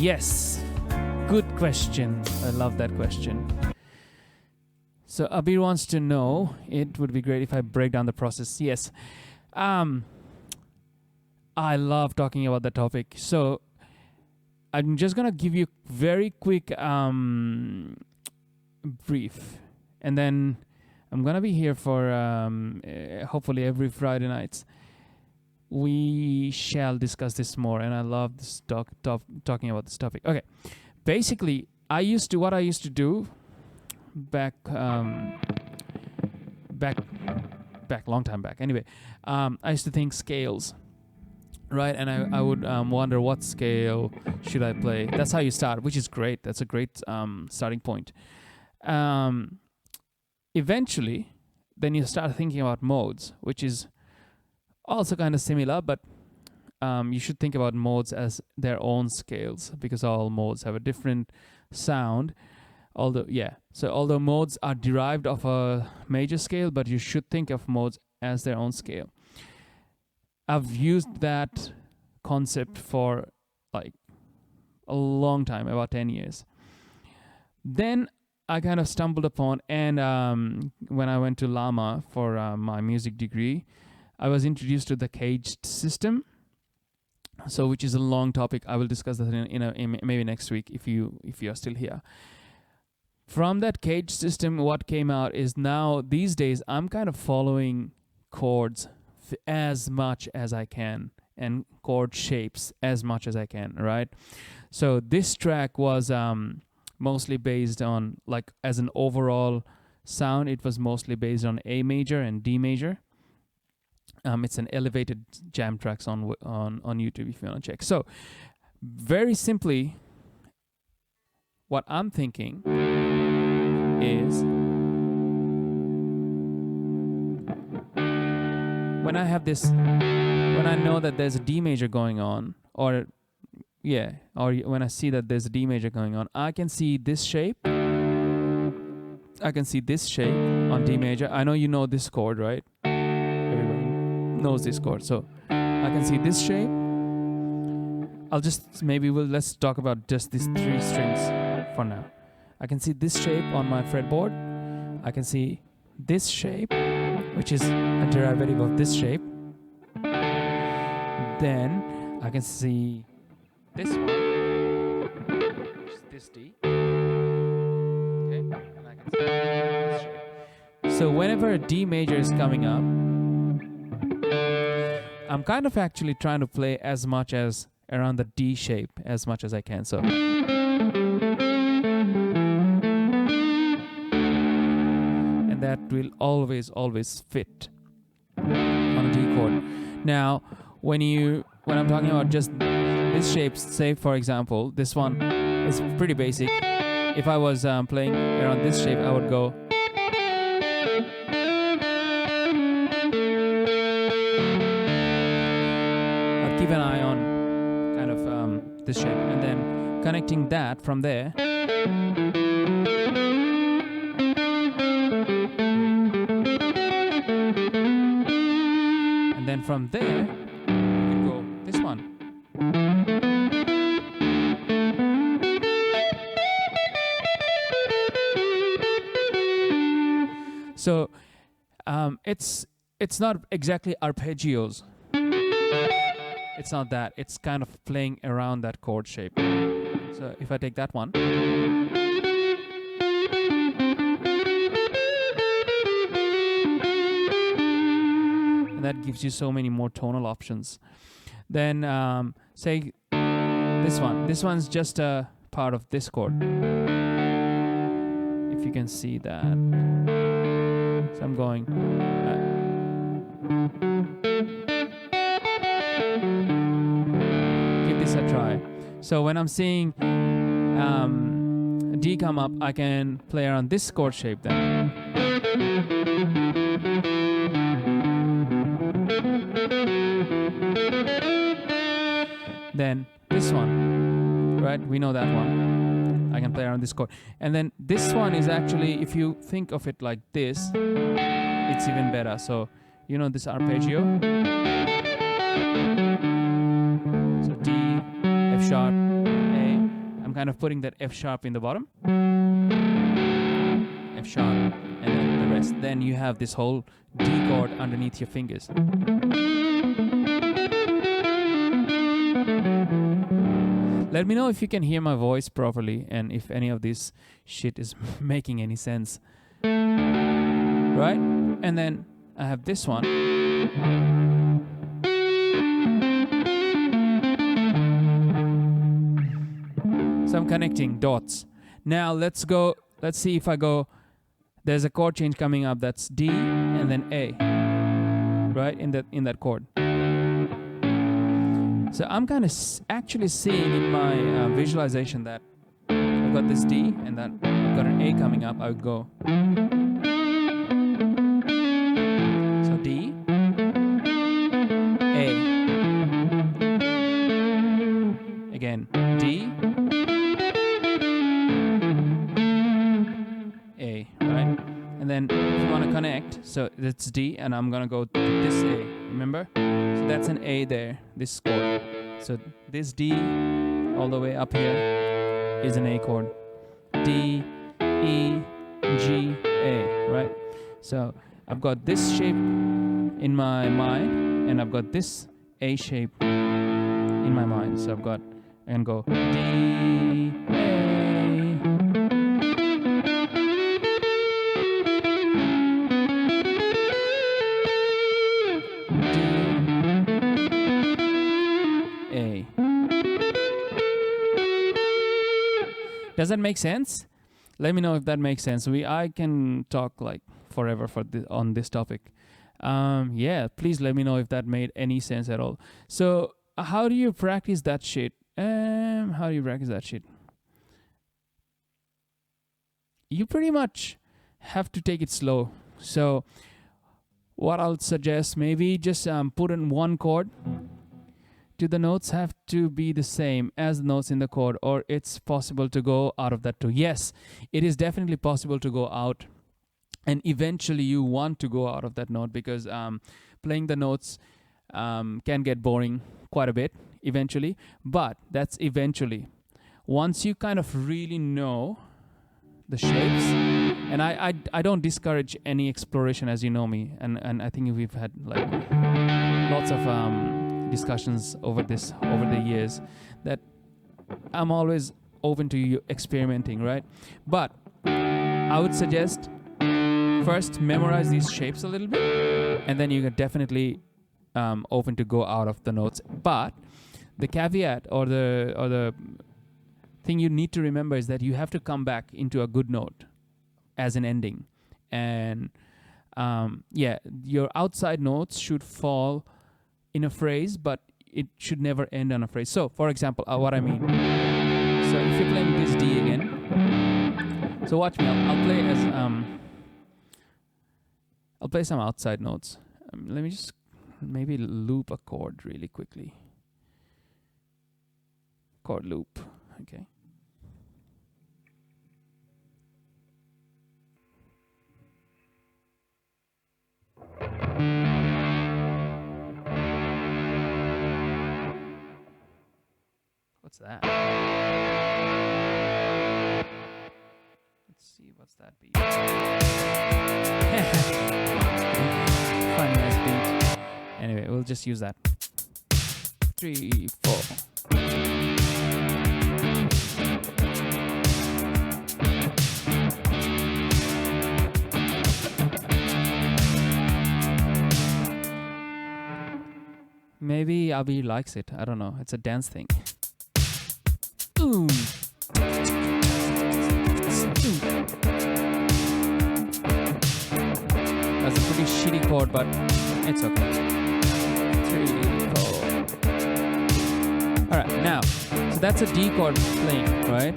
Yes, good question. I love that question. So Abir wants to know, it would be great if I break down the process. Yes. I love talking about the topic. So I'm just going to give you a very quick brief. And then I'm going to be here for hopefully every Friday nights. We shall discuss this more. And I love this talking about this topic. Okay. Basically, what I used to do back long time back. Anyway, I used to think scales. Right, and I would wonder what scale should I play. That's how you start, which is great. That's a great starting point. Eventually, then you start thinking about modes, which is also kind of similar, but you should think about modes as their own scales because all modes have a different sound. Although modes are derived of a major scale, but you should think of modes as their own scale. I've used that concept for like a long time, about 10 years. Then I kind of stumbled upon, and when I went to Lama for my music degree, I was introduced to the CAGED system. So, which is a long topic. I will discuss that in maybe next week if you are still here. From that CAGED system, what came out is now these days I'm kind of following chords as much as I can and chord shapes as much as I can, right? So this track was mostly based on, like, as an overall sound, it was mostly based on A major and D major. It's an elevated jam tracks on YouTube if you want to check. So very simply, what I'm thinking is when I know that there's a D major going on, or when I see that there's a D major going on, I can see this shape. I can see this shape on D major. I know you know this chord, right? Everybody knows this chord. So I can see this shape. Let's talk about just these three strings for now. I can see this shape on my fretboard. I can see this shape, which is a derivative of this shape. Then I can see this one, which is this D. Okay, and I can see this shape. So whenever a D major is coming up, I'm kind of actually trying to play as much as around the D shape as much as I can. So that will always fit on a D chord. Now, when I'm talking about just this shape, say for example, this one is pretty basic. If I was playing around this shape, I would go. I'd keep an eye on kind of this shape, and then connecting that from there. And then from there, you could go this one. So it's not exactly arpeggios. It's not that. It's kind of playing around that chord shape. So if I take that one. That gives you so many more tonal options. Then say this one. This one's just a part of this chord. If you can see that. So I'm going. Give this a try. So when I'm seeing D come up, I can play around this chord shape then. Then this one, right? We know that one. I can play around this chord. And then this one is actually, if you think of it like this, it's even better. So, you know this arpeggio? So D, F sharp, A, I'm kind of putting that F sharp in the bottom, F sharp, and then the rest. Then you have this whole D chord underneath your fingers. Let me know if you can hear my voice properly and if any of this shit is making any sense. Right? And then I have this one. So I'm connecting dots. Now let's see if I go, there's a chord change coming up that's D and then A, right, in that chord. So I'm kind of actually seeing in my visualization that I've got this D and that I've got an A coming up. I would go. So D, A. Again, D, A, right? And then if you want to connect, so it's D and I'm going to go to this A, remember? So that's an A there, this chord. So this D all the way up here is an A chord. D, E, G, A, right? So I've got this shape in my mind and I've got this A shape in my mind. So I've got, and go D, A. Does that make sense? Let me know if that makes sense. I can talk like forever on this topic. Yeah, please let me know if that made any sense at all. So how do you practice that shit? You pretty much have to take it slow. So what I'll suggest, maybe just put in one chord. Do the notes have to be the same as the notes in the chord, or it's possible to go out of that too? Yes, it is definitely possible to go out, and eventually you want to go out of that note because playing the notes can get boring quite a bit eventually, but that's eventually. Once you kind of really know the shapes, and I don't discourage any exploration, as you know me, and I think we've had like lots of discussions over the years that I'm always open to you experimenting, right? But I would suggest first memorize these shapes a little bit, and then you can definitely open to go out of the notes. But the caveat or the thing you need to remember is that you have to come back into a good note as an ending, and your outside notes should fall in a phrase, but it should never end on a phrase. So, for example, what I mean. So, if you're playing this D again, so watch me. I'll play as I'll play some outside notes. Let me just maybe loop a chord really quickly. Chord loop. Okay. What's that? Let's see, what's that beat? Fun nice beat. Anyway, we'll just use that. 3, 4. Maybe Abhi likes it. I don't know. It's a dance thing. Ooh. That's a pretty shitty chord, but it's okay. 3, 4. Alright, now, so that's a D chord playing, right?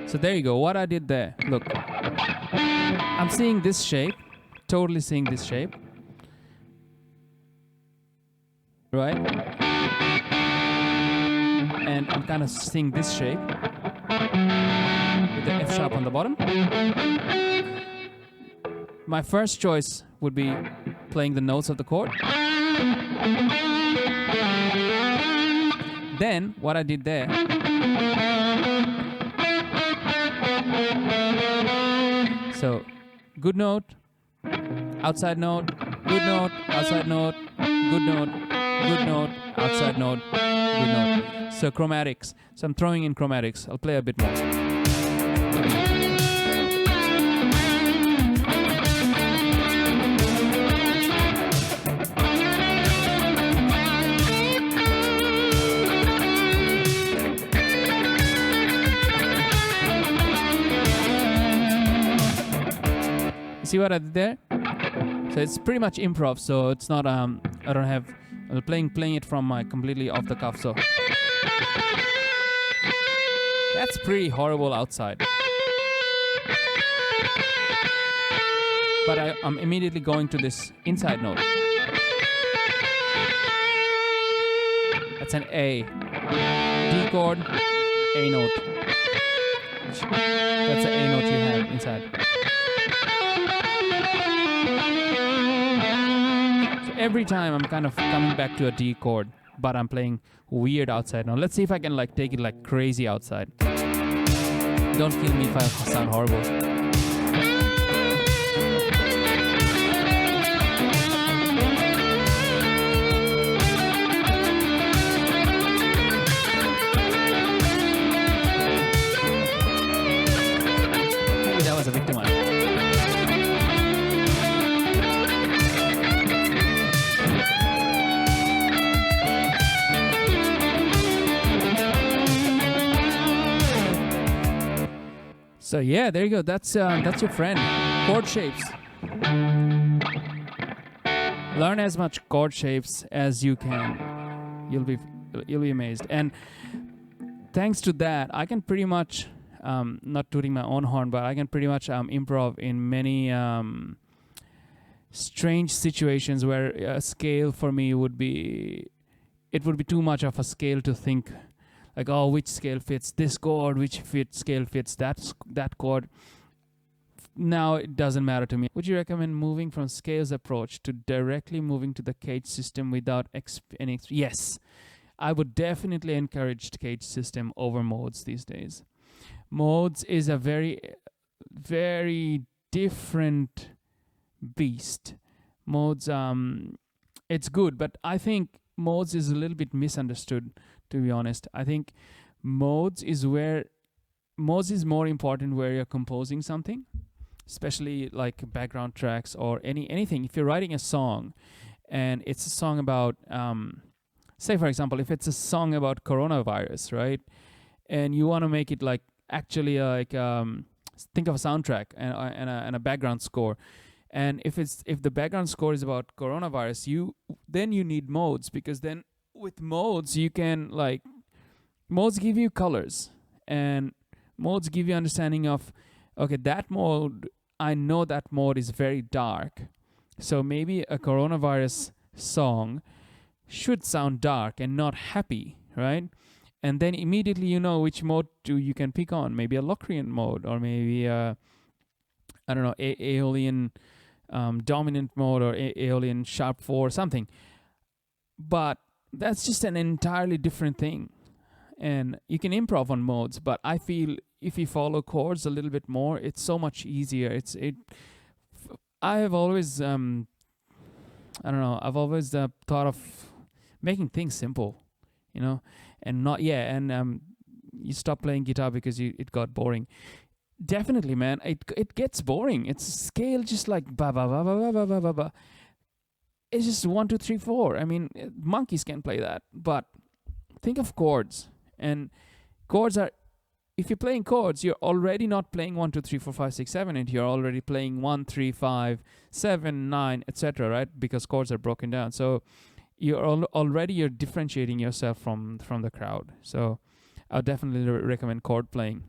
So there you go, what I did there. Look, I'm seeing this shape, totally seeing this shape, right? and I'm kind of seeing this shape with the F sharp on the bottom. My first choice would be playing the notes of the chord. Then what I did there, so good note, outside note, good note, outside note, good note, good note, outside note, good note. So chromatics. So I'm throwing in chromatics. I'll play a bit more. See what I did there? So it's pretty much improv, so it's not I don't have playing it from my completely off the cuff, so that's pretty horrible outside. But I'm immediately going to this inside note. That's an A. D chord, A note. That's the A note you have inside. Every time I'm kind of coming back to a D chord, but I'm playing weird outside. Now let's see if I can like take it like crazy outside. Don't kill me if I sound horrible. Maybe that was a victim one. So yeah, there you go. That's your friend. Chord shapes. Learn as much chord shapes as you can. You'll be amazed. And thanks to that, I can pretty much not tooting my own horn, but I can pretty much improv in many strange situations where a scale for me would be too much of a scale to think. Like, oh, which scale fits this chord, which scale fits that chord. Now it doesn't matter to me. Would you recommend moving from scales approach to directly moving to the CAGED system without any? Yes, I would definitely encourage the CAGED system over modes these days. Modes is a very, very different beast. Modes, it's good, but I think modes is a little bit misunderstood. To be honest, I think modes is more important where you're composing something, especially like background tracks or anything. If you're writing a song and it's a song about, say for example, if it's a song about coronavirus, right? And you want to make it like actually like think of a soundtrack and a background score. And if the background score is about coronavirus, then you need modes, because then with modes you can modes give you colors, and modes give you understanding of, okay, that mode, I know that mode is very dark, so maybe a coronavirus song should sound dark and not happy, right? And then immediately you know which mode you can pick on, maybe a Locrian mode, or maybe I don't know, Aeolian dominant mode, or Aeolian sharp 4 or something. But that's just an entirely different thing. And you can improv on modes, but I feel if you follow chords a little bit more, it's so much easier. I have always I've always thought of making things simple, and not you stop playing guitar because it got boring. Definitely, man, it gets boring. It's scale just like ba ba ba ba ba ba ba ba. It's just 1, 2, 3, 4. I mean, monkeys can play that, but think of chords. And chords are, if you're playing chords, you're already not playing 1, 2, 3, 4, 5, 6, 7, 8. You're already playing 1, 3, 5, 7, 9, etc. Right? Because chords are broken down. So you're differentiating yourself from the crowd. So I'll definitely recommend chord playing.